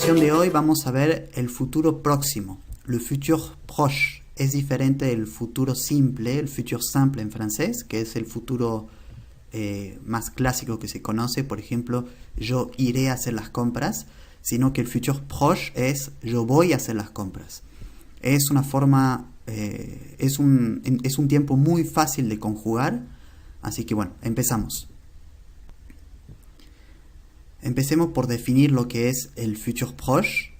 lección de hoy vamos a ver el futuro próximo, le futur proche. Es diferente del futuro simple, el futur simple en francés, que es el futuro más clásico que se conoce. Por ejemplo, yo iré a hacer las compras, sino que el futur proche es yo voy a hacer las compras. Es una forma, es un tiempo muy fácil de conjugar, así que bueno, empezamos. Empecemos por definir lo que es el futur proche.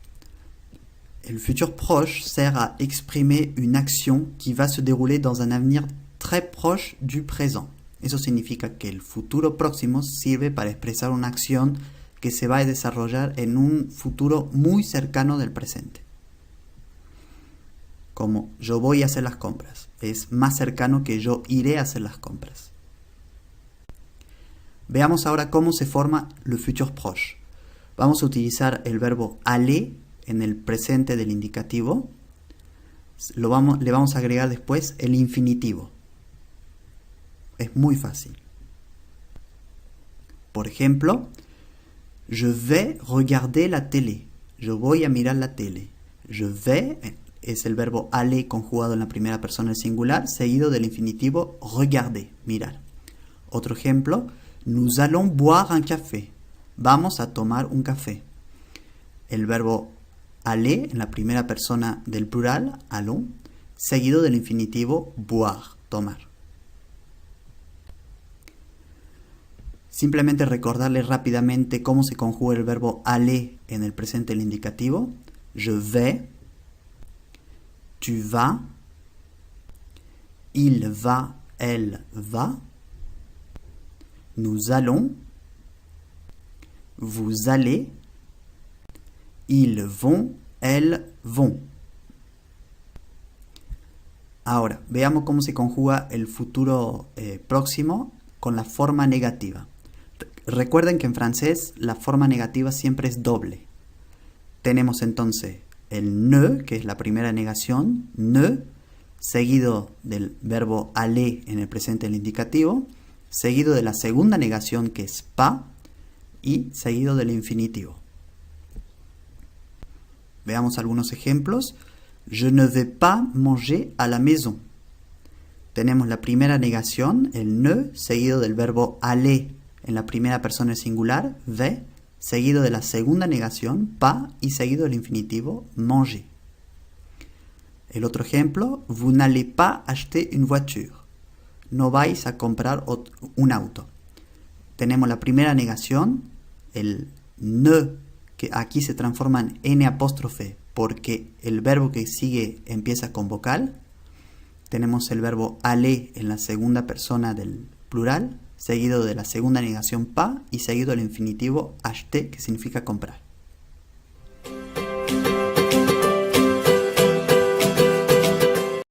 El futur proche sert à exprimer une action qui va se dérouler dans un avenir très proche du présent. Eso significa que el futuro próximo sirve para expresar una acción que se va a desarrollar en un futuro muy cercano del presente. Como yo voy a hacer las compras. Es más cercano que yo iré a hacer las compras. Veamos ahora cómo se forma le futur proche. Vamos a utilizar el verbo aller en el presente del indicativo. Le vamos a agregar después el infinitivo. Es muy fácil. Por ejemplo, je vais regarder la télé. Yo voy a mirar la tele. Je vais es el verbo aller conjugado en la primera persona del singular, seguido del infinitivo regarder, mirar. Otro ejemplo, nous allons boire un café. Vamos a tomar un café. El verbo aller en la primera persona del plural, allons, seguido del infinitivo boire, tomar. Simplemente recordarles rápidamente cómo se conjuga el verbo aller en el presente del indicativo. Je vais, tu vas, il va, elle va, nous allons, vous allez, ils vont, elles vont. Ahora, veamos cómo se conjuga el futuro próximo con la forma negativa. Recuerden que en francés la forma negativa siempre es doble. Tenemos entonces el ne, que es la primera negación, ne, seguido del verbo aller en el presente del indicativo, seguido de la segunda negación que es pas y seguido del infinitivo. Veamos algunos ejemplos. Je ne vais pas manger à la maison. Tenemos la primera negación, el ne, seguido del verbo aller en la primera persona singular, vais, seguido de la segunda negación, pas, y seguido del infinitivo, manger. El otro ejemplo, vous n'allez pas acheter une voiture. No vais a comprar un auto. Tenemos la primera negación, el ne, que aquí se transforma en n apóstrofe porque el verbo que sigue empieza con vocal. Tenemos el verbo aller en la segunda persona del plural, seguido de la segunda negación pas y seguido del infinitivo acheter, que significa comprar.